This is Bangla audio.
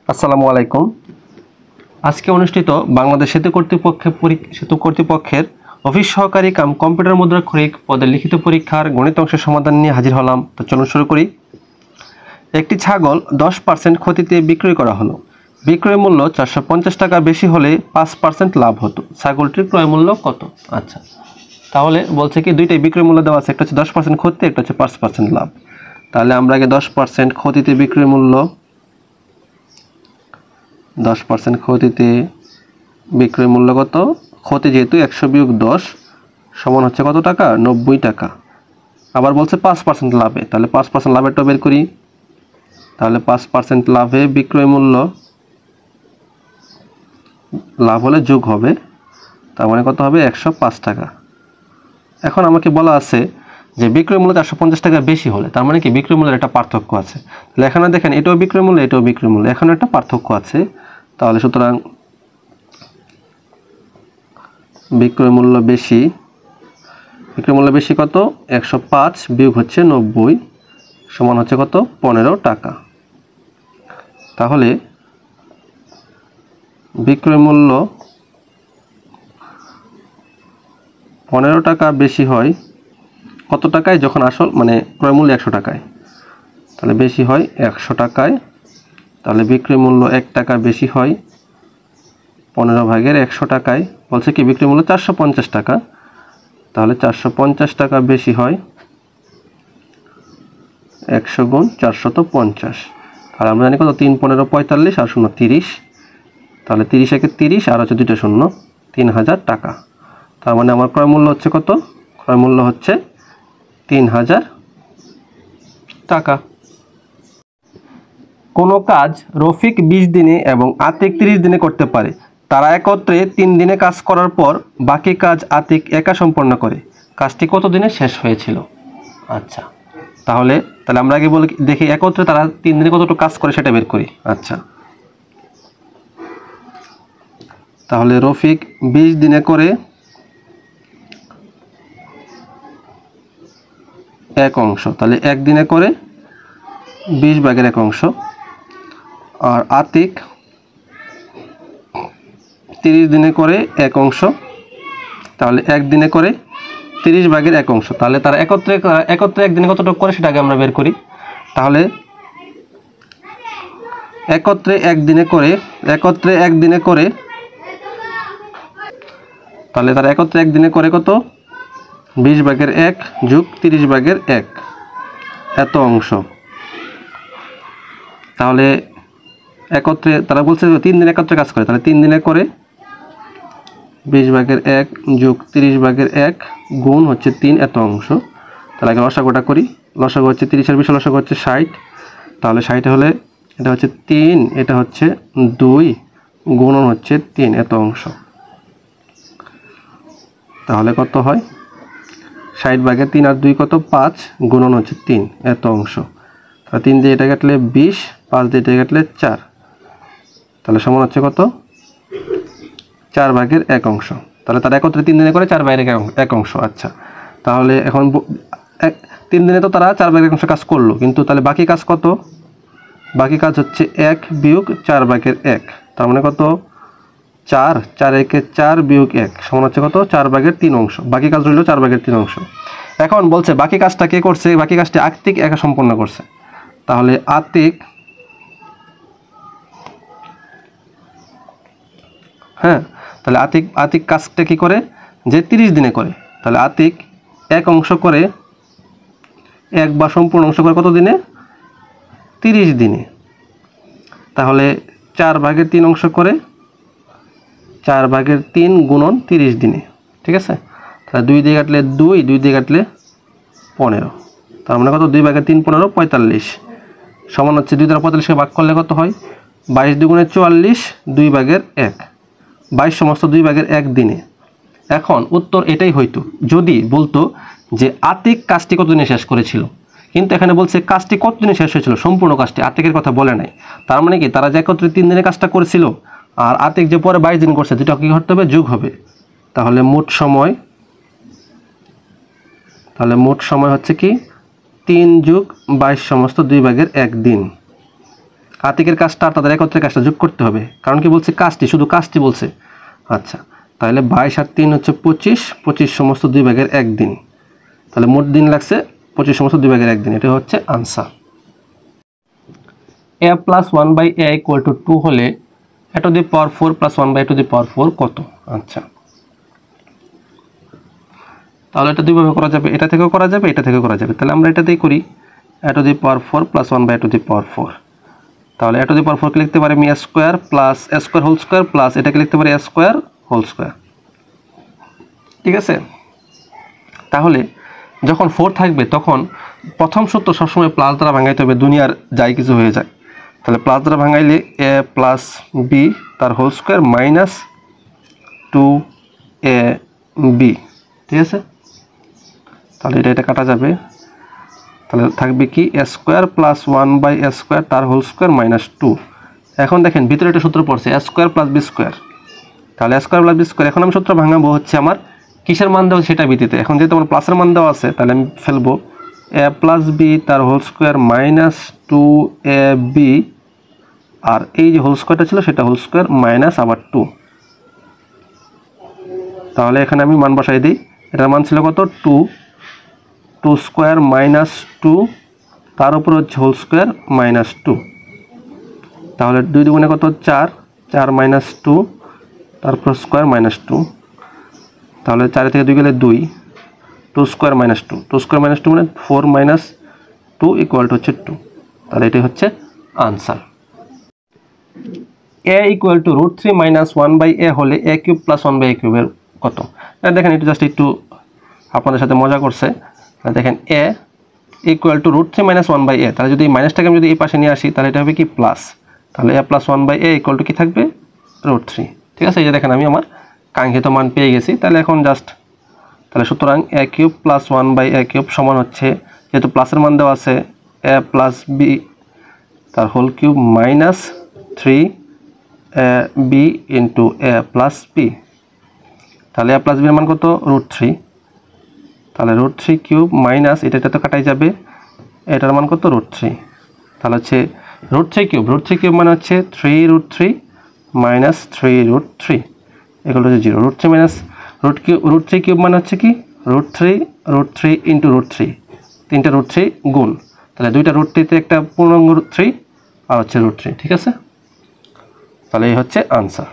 আসসালামু আলাইকুম। আজকে অনুষ্ঠিত বাংলাদেশ সেতু কর্তৃপক্ষের অফিস সহকারী কাম কম্পিউটার মুদ্রাক্ষরিক পদের লিখিত পরীক্ষার গণিত অংশের সমাধান নিয়ে হাজির হলাম। তো চলুন শুরু করি। একটি ছাগল 10% ক্ষতিতে বিক্রয় করা হলো। বিক্রয় মূল্য 450 টাকা বেশি হলে 5% লাভ হতো। ছাগলটির ক্রয় মূল্য কত? আচ্ছা, তাহলে বলছে কি দুইটাই বিক্রয় মূল্য দেওয়া আছে, একটা হচ্ছে 10% ক্ষতি, একটা হচ্ছে 5% লাভ। তাহলে আমরা আগে 10% ক্ষতিতে বিক্রয় মূল্য 10% ক্ষতিতে বিক্রয় মূল্য কত? ক্ষতি যেহেতু 100 বিয়োগ 10 সমান হচ্ছে কত টাকা? 90 টাকা। আবার বলছে 5% লাভে, তাহলে 5% লাভেরটা বের করি। তাহলে 5% লাভে বিক্রয় মূল্য লাভ হলে যোগ হবে, তার মানে কত হবে? 105 টাকা। এখন আমাকে বলা আছে যে বিক্রয় মূল্য 450 টাকা বেশি হলে, তার মানে কি বিক্রয় মূল্যের একটা পার্থক্য আছে। তাহলে এখানে দেখেন এটাও বিক্রয় মূল্য, এটাও বিক্রয় মূল্য, এখানে একটা পার্থক্য আছে। তাহলে সুতরাং বিক্রয় মূল্য বেশি, বিক্রয় মূল্য বেশি কত? 105 বিয়োগ হচ্ছে 90 সমান হচ্ছে কত? 15 টাকা। তাহলে বিক্রয় মূল্য 15 টাকা বেশি হয় কত টাকায়? যখন আসল মানে ক্রয় মূল্য 100 টাকায়, তাহলে বেশি হয় 100 টাকায়। তাহলে বিক্রয় মূল্য 1 টাকা বেশি হয় 15 ভাগের 100 টাকায়। বলছে কি বিক্রয় মূল্য 450 টাকা, তাহলে 450 টাকা বেশি হয় 100 গুণ 450। আর আমরা জানি কত? 3 15 45 আর 0 30, তাহলে 30 একে 30 আর হচ্ছে 2টা শূন্য, 3000 টাকা। তার মানে আমার ক্রয় মূল্য হচ্ছে কত? ক্রয় মূল্য হচ্ছে 3000 টাকা। কোনো কাজ রফিক 20 দিনে এবং আতিক 30 দিনে করতে পারে। তারা একত্রে 3 দিনে কাজ করার পর বাকি কাজ আতিক একা সম্পন্ন করে। কাজটি কত দিনে শেষ হয়েছিল? আচ্ছা, তাহলে আমরা আগে বলি দেখি একত্রে তারা 3 দিনে কতটুকু কাজ করে সেটা বের করি। আচ্ছা, তাহলে রফিক 20 দিনে করে 1 অংশ, তাহলে 1 দিনে করে 20 ভাগের 1 অংশ। আর আতিক 30 দিনে করে 1 অংশ, তাহলে 1 দিনে করে 30 ভাগের 1 অংশ। তাহলে তারা একত্রে 1 দিনে কতটুকু করে সেটা আগে আমরা বের করি। তাহলে একত্রে 1 দিনে করে তাহলে তারা একত্রে 1 দিনে করে কত? 20 ভাগের 1 যোগ 30 ভাগের 1, এত অংশ। তাহলে একত্রে তারা বলছে 3 দিনে একত্রে কাজ করে, তাহলে 3 দিনে করে 20 ভাগের 1 যোগ 30 ভাগের 1 গুণ হচ্ছে 3, এত অংশ। তাহলে আগে লসাগুটা করি। লসাগু হচ্ছে 30 আর 20 লসাগু হচ্ছে 60, তাহলে 60 হলে এটা হচ্ছে 3, এটা হচ্ছে 2, গুণন হচ্ছে 3, এত অংশ। তাহলে কত হয়? 60 ভাগের 3 আর 2 কত? 5, গুণন হচ্ছে 3, এত অংশ। তাহলে 3 দিয়ে এটা কাটলে 20, 5 দিয়ে এটা কাটলে 4, তাহলে সমান হচ্ছে কত? 4 ভাগের 1 অংশ। তাহলে তারা একত্রে 3 দিনে করে 4 ভাগের 1 অংশ। আচ্ছা, তাহলে এখন 3 দিনে তো তারা 4 ভাগের 1 অংশ কাজ করলো, কিন্তু তাহলে বাকি কাজ কত? বাকি কাজ হচ্ছে 1 বিয়োগ 4 ভাগের 1, তার মানে কত? 4, 4 একে 4 বিয়োগ 1 সমান হচ্ছে কত? 4 ভাগের 3 অংশ। বাকি কাজ রইল 4 ভাগের 3 অংশ। এখন বলছে বাকি কাজটা কে করছে? বাকি কাজটি আতিক একা সম্পন্ন করছে। তাহলে আতিক, হ্যাঁ, তাহলে আতিক কাজটা কি করে? যে 30 দিনে করে। তাহলে আতিক 1 অংশ করে, 1 বা সম্পূর্ণ অংশ করে কত দিনে? 30 দিনে। তাহলে 4 ভাগের 3 অংশ করে 4 ভাগের 3 গুণন 30 দিনে, ঠিক আছে? তাহলে 2 দিয়ে কাটলে 2, 2 দিয়ে কাটলে 15, তার মানে কত? 2 ভাগের 3 15, 45 সমান হচ্ছে 2 দ্বারা 45কে ভাগ করলে কত হয়? 22 দুগুণে 44, 2 ভাগের 1, 22 সমস্ত 2 ভাগের 1 দিনে। এখন উত্তর এটাই হইতো যদি বলতো যে আতিক কাজটি কতদিনে শেষ করেছিল, কিন্তু এখানে বলছে কাজটি কতদিনে শেষ হয়েছিল, সম্পূর্ণ কাজটি, আতিকের কথা বলে নাই। তার মানে কি তারা যে একত্রে 3 দিনে কাজটা করেছিল আর আতিক যে পরে 22 দিন করছে, দুটো কি করতে হবে? যোগ হবে। তাহলে মোট সময় হচ্ছে কি 3 যোগ 22 সমস্ত 2 ভাগের 1 দিন। আতিকের কাজটা আর তাদের একত্রের কাজটা যোগ করতে হবে, কারণ কি বলছে কাজটি, শুধু কাজটি বলছে। আচ্ছা, তাহলে 22 আর 3 হচ্ছে 25, 25 সমস্ত 2 ভাগের 1 দিন, তাহলে মোট দিন লাগছে 25 সমস্ত 2 ভাগের 1 দিন। এটা হচ্ছে answer. a plus 1/a equal to 2 হলে a to the power 4 plus 1/a to the power 4 কত? আচ্ছা, তাহলে এটা দুইভাবে করা যাবে, এটা থেকেও করা যাবে, এটা থেকেও করা যাবে। তাহলে আমরা এটাতেই করি, a to the power 4 plus 1/a to the power 4। তাহলে a টু দি পাওয়ার 4 কে লিখতে পারি আমি a square plus a square whole square plus এটাকে লিখতে পারি a স্কয়ার হোল স্কয়ার। ঠিক আছে, তাহলে যখন 4 থাকবে তখন প্রথম সূত্র সবসময় প্লাস দ্বারা ভাঙাইতে হবে, দুনিয়ার যাই কিছু হয়ে যায়। তাহলে প্লাস দ্বারা ভাঙাইলে a প্লাস b তার হোল স্কয়ার মাইনাস 2ab। ঠিক আছে, তাহলে এটা কাটা যাবে, তাহলে থাকবে কি a square plus 1/a square তার হোল স্কয়ার মাইনাস 2। এখন দেখেন ভিতরে একটা সূত্র পড়ছে a square plus b square, তাহলে a square plus b square. এখন আমি সূত্র ভাঙাবো হচ্ছে আমার কিসের মান দেওয়া সেটা ভিত্তিতে। এখন যেহেতু আমার প্লাসের মান দেওয়া আছে, তাহলে আমি ফেলবো a প্লাস b তার হোল স্কয়ার মাইনাস 2ab, আর এই যে হোল স্কয়ারটা ছিল সেটা হোল স্কয়ার মাইনাস আবার 2। তাহলে এখানে আমি মান বসাই দিই, এটার মান ছিল কত? 2 স্কয়ার মাইনাস 2 তার উপর হচ্ছে হোল স্কয়ার মাইনাস 2। তাহলে 2 দুগুণে কত? 4, 4 মাইনাস 2 তারপর স্কয়ার মাইনাস 2। তাহলে 4 থেকে 2 গেলে 2, 2 স্কয়ার মাইনাস 2, 2 স্কয়ার মাইনাস 2 মানে 4 মাইনাস 2 ইকুয়াল টু হচ্ছে 2। তাহলে এটাই হচ্ছে answer. a equal to √3 minus 1/a হলে a কিউব প্লাস 1/a কিউবের কত? দেখেন একটু জাস্ট একটু আপনাদের সাথে মজা করছে। দেখেন a equal to √3 minus 1/a, তাহলে যদি মাইনাসটাকে আমি যদি এই পাশে নিয়ে আসি তাহলে এটা হবে কি প্লাস, তাহলে a plus 1/a equal two কি থাকবে? √3। ঠিক আছে, এই যে দেখেন আমি আমার কাঙ্ক্ষিত মান পেয়ে গেছি। তাহলে এখন জাস্ট তাহলে সুতরাং a cube plus 1/a cube সমান হচ্ছে, যেহেতু প্লাসের মান দেওয়া আছে, a প্লাস b তার whole cube minus 3b into a plus b। তাহলে a প্লাস b এর মান কত? √3। তাহলে √3 কিউব মাইনাস এটা তো কাটাই যাবে, এটার মান কত? √3। তাহলে হচ্ছে √3 কিউব, √3 কিউব মানে হচ্ছে 3√3 মাইনাস 3√3 এগুলো হচ্ছে 0। √3 মাইনাস √3 কিউব মানে হচ্ছে কি √3 ইন্টু √3, তিনটা √3 গুণ, তাহলে দুইটা √3 একটা পূর্ণাঙ্গ 3 আর হচ্ছে √3। ঠিক আছে, তাহলে এই হচ্ছে আনসার।